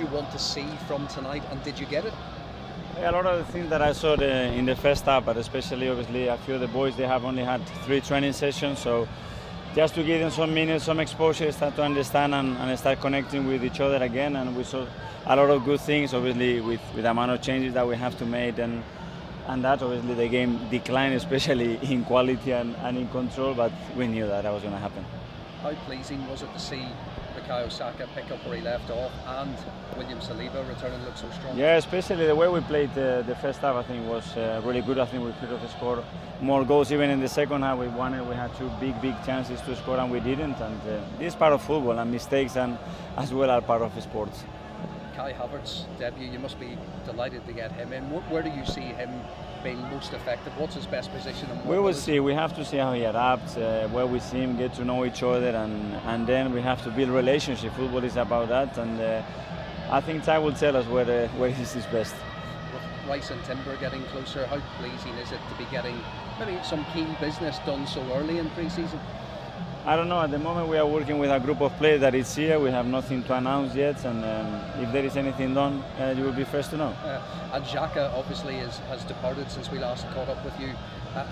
you want to see from tonight, and did you get it? Yeah, a lot of the things that I saw in the first half, but especially obviously a few of the boys, they have only had 3 training sessions, so just to give them some minutes, some exposure, start to understand and start connecting with each other again. And we saw a lot of good things, obviously with the amount of changes that we have to make, and that obviously the game declined, especially in quality and in control, but we knew that was going to happen. How pleasing was it to see Bukayo Saka pick up where he left off, and William Saliba returning look so strong? Yeah, especially the way we played the first half, I think was really good. I think we could have scored more goals even in the second half. We won it. We had 2 big chances to score and we didn't. And this is part of football, and mistakes and as well are part of sports. Kai Havertz debut, you must be delighted to get him in. Where do you see him being most effective? What's his best position? We will see. We have to see how he adapts, where we see him, get to know each other, and then we have to build relationship. Football is about that, and I think time will tell us where he's his best. With Rice and Timber getting closer, how pleasing is it to be getting maybe some key business done so early in pre-season? I don't know. At the moment, we are working with a group of players that is here. We have nothing to announce yet, and if there is anything done, you will be first to know. And Xhaka obviously has departed since we last caught up with you.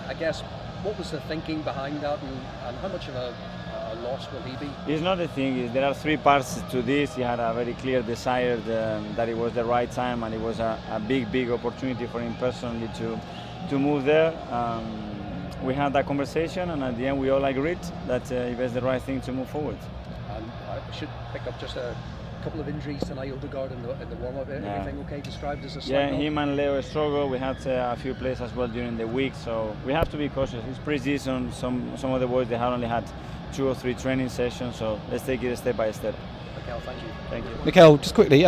I guess, what was the thinking behind that, and how much of a loss will he be? It's not a thing. There are 3 parts to this. He had a very clear desire that it was the right time, and it was a big opportunity for him personally to move there. We had that conversation, and at the end we all agreed that it was the right thing to move forward. And I should pick up just a couple of injuries tonight. Odegaard in the warm-up, everything okay? Described as a slight Yeah, him and Leo struggle. We had a few plays as well during the week, so we have to be cautious. It's pre-season. Some of the boys, they have only had 2 or 3 training sessions, so let's take it step by step. Mikel, thank you. Thank you. Mikel, just quickly,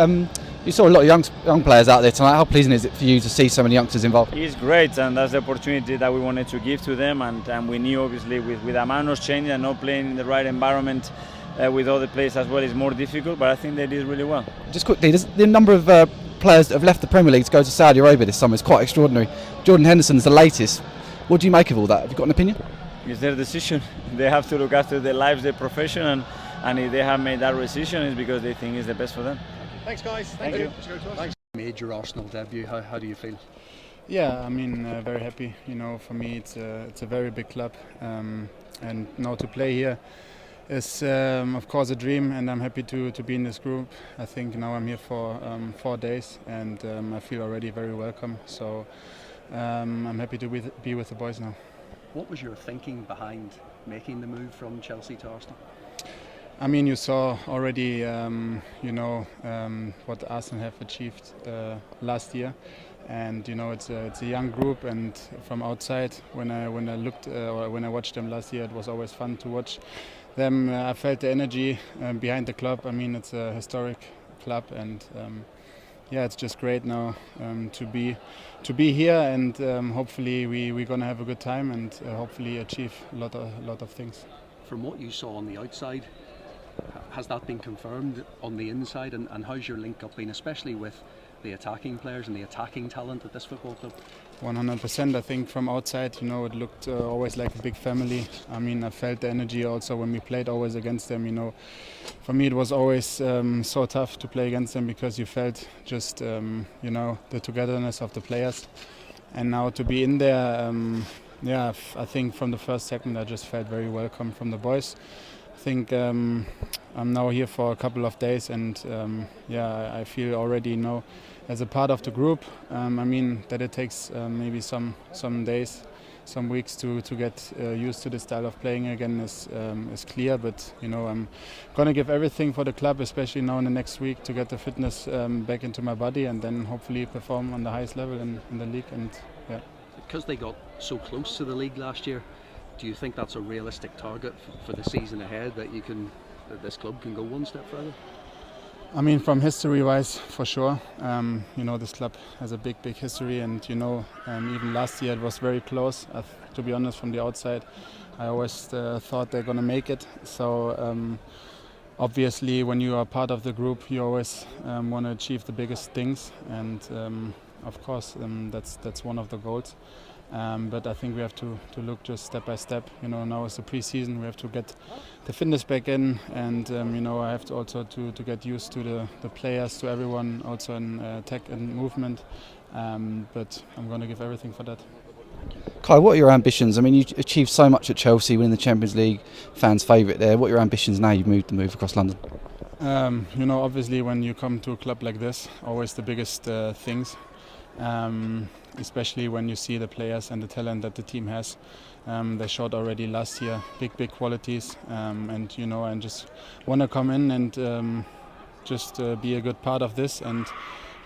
you saw a lot of young players out there tonight. How pleasing is it for you to see so many youngsters involved? It's great, and that's the opportunity that we wanted to give to them, and we knew obviously with Amanos changing and not playing in the right environment with other players as well is more difficult, but I think they did really well. Just quickly, the number of players that have left the Premier League to go to Saudi Arabia this summer is quite extraordinary. Jordan Henderson's the latest. What do you make of all that? Have you got an opinion? It's their decision. They have to look after their lives, their profession, and if they have made that decision, it's because they think it's the best for them. Thanks, guys. Thank you. Thanks. Made your Arsenal debut. How do you feel? Yeah, I mean, very happy. You know, for me, it's a very big club, and now to play here is, of course, a dream. And I'm happy to be in this group. I think now I'm here for 4 days, and I feel already very welcome. So I'm happy to be with the boys now. What was your thinking behind making the move from Chelsea to Arsenal? I mean, you saw already, what Arsenal have achieved last year, and you know it's a young group. And from outside, when I looked or when I watched them last year, it was always fun to watch them. I felt the energy behind the club. I mean, it's a historic club, and yeah, it's just great now to be here, and hopefully we're gonna have a good time and hopefully achieve a lot of things. From what you saw on the outside, has that been confirmed on the inside, and how's your link up been, especially with the attacking players and the attacking talent at this football club? 100%. I think from outside, you know, it looked always like a big family. I mean, I felt the energy also when we played always against them. You know, for me it was always so tough to play against them because you felt just you know, the togetherness of the players, and now to be in there, yeah, I think from the first second I just felt very welcome from the boys. I think I'm now here for a couple of days, and yeah, I feel already, you know, as a part of the group. I mean that it takes maybe some days, some weeks to get used to the style of playing again is clear. But you know, I'm gonna give everything for the club, especially now in the next week, to get the fitness back into my body, and then hopefully perform on the highest level in the league. And yeah, because they got so close to the league last year, do you think that's a realistic target for the season ahead, that this club can go one step further? I mean, from history-wise, for sure. You know, this club has a big history, and you know, even last year it was very close. To be honest, from the outside, I always thought they're going to make it. So obviously, when you are part of the group, you always want to achieve the biggest things, and of course, that's one of the goals. But I think we have to look just step by step. Now it's the pre-season. We have to get the fitness back in, and I have to also to get used to the players, to everyone, also in tech and movement. But I'm going to give everything for that. Kai, what are your ambitions? I mean, you achieved so much at Chelsea, winning the Champions League, fans' favourite there. What are your ambitions now you've made the move across London? Obviously when you come to a club like this, always the biggest things, especially when you see the players and the talent that the team has. They showed already last year big qualities, and I just want to come in and just be a good part of this and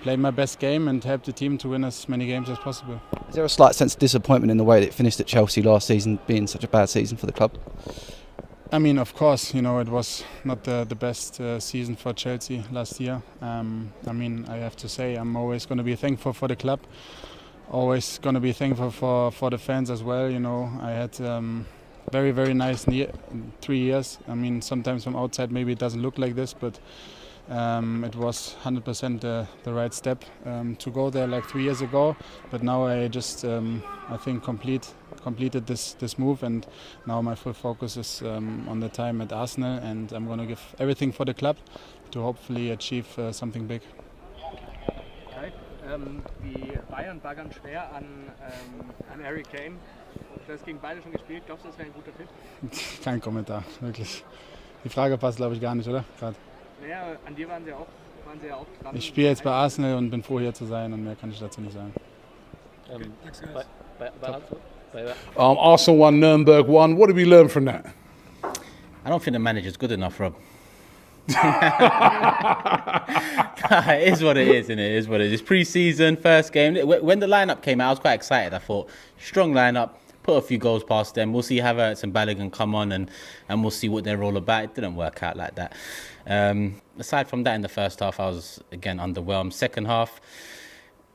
play my best game and help the team to win as many games as possible. Is there a slight sense of disappointment in the way that it finished at Chelsea last season, being such a bad season for the club? I mean, of course, it was not the best season for Chelsea last year. I have to say, I'm always going to be thankful for the club, always going to be thankful for the fans as well. I had very nice 3 years. I mean, sometimes from outside maybe it doesn't look like this, but it was 100% the right step to go there like 3 years ago. But now I just I think completed this move, and now my full focus is on the time at Arsenal, and I'm going to give everything for the club to hopefully achieve something big. Okay. Die Bayern baggern schwer an Harry Kane. Du hast gegen beide schon gespielt. Glaubst du, das wäre ein guter Fit? Kein Kommentar, wirklich. Die Frage passt, glaube ich, gar nicht, oder? Gerade. Naja, an dir waren sie ja auch dran. Ich spiele jetzt bei Arsenal und bin froh, hier zu sein, und mehr kann ich dazu nicht sagen. Arsenal won, Nürnberg won. What did we learn from that? I don't think the manager's good enough, Rob. It is what it is, isn't it? It is what it is. It's pre-season, first game. When the lineup came out, I was quite excited. I thought, strong lineup, put a few goals past them. We'll see Havertz and Balogun come on, and we'll see what they're all about. It didn't work out like that. Aside from that, in the first half, I was, again, underwhelmed. Second half,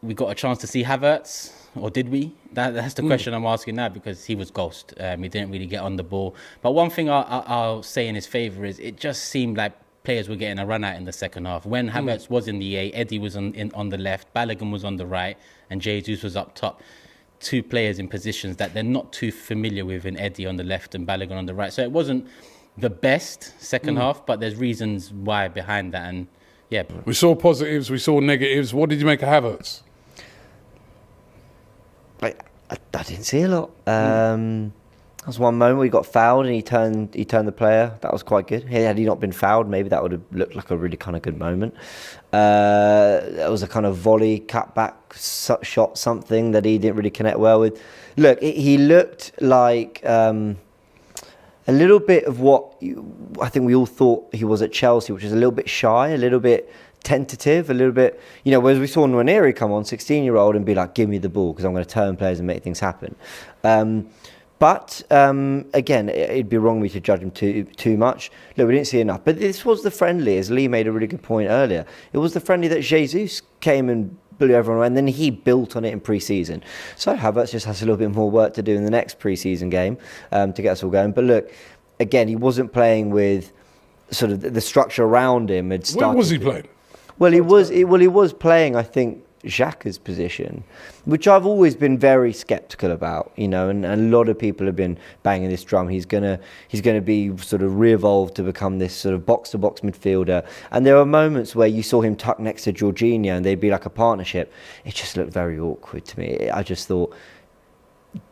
we got a chance to see Havertz, or did we? That's the question I'm asking now, because he was ghost. He didn't really get on the ball. But one thing I'll say in his favour is it just seemed like players were getting a run out in the second half. When Havertz was in the A, Eddie was on the left, Balogun was on the right, and Jesus was up top. Two players in positions that they're not too familiar with, in Eddie on the left and Balogun on the right. So it wasn't the best second half, but there's reasons why behind that. And yeah, We saw positives, we saw negatives. What did you make of Havertz? I didn't see a lot. There was one moment where he got fouled and he turned the player. That was quite good. Had he not been fouled, maybe that would have looked like a really kind of good moment. That was a kind of volley, cutback shot, something that he didn't really connect well with. Look, he looked like a little bit of what I think we all thought he was at Chelsea, which is a little bit shy, a little bit tentative, a little bit, whereas we saw Nurnberg come on, 16-year-old, and be like, give me the ball because I'm going to turn players and make things happen. But again, it'd be wrong of me to judge him too much. Look, we didn't see enough. But this was the friendly, as Lee made a really good point earlier. It was the friendly that Jesus came and blew everyone away, and then he built on it in pre-season. So Havertz just has a little bit more work to do in the next pre-season game to get us all going. But look, again, he wasn't playing with sort of the structure around him. Had started. Where was he playing? Well, he was playing, I think, Xhaka's position, which I've always been very sceptical about, and a lot of people have been banging this drum. He's gonna be sort of re-evolved to become this sort of box-to-box midfielder. And there are moments where you saw him tucked next to Jorginho and they'd be like a partnership. It just looked very awkward to me. I just thought,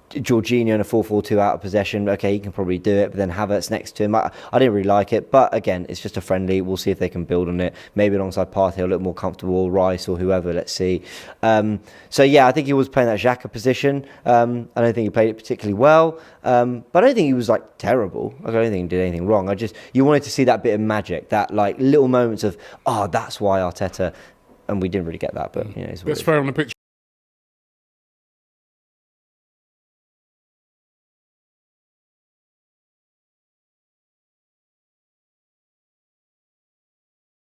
Jorginho in a 4-4-2 out of possession, okay, he can probably do it, but then Havertz next to him, I didn't really like it. But again, it's just a friendly. We'll see if they can build on it. Maybe alongside Partey, a little more comfortable, Rice or whoever, let's see. So yeah, I think he was playing that Xhaka position. I don't think he played it particularly well, but I don't think he was like terrible. I don't think he did anything wrong. You wanted to see that bit of magic, that like little moments of, that's why Arteta, and we didn't really get that, but it's Best player on the pitch.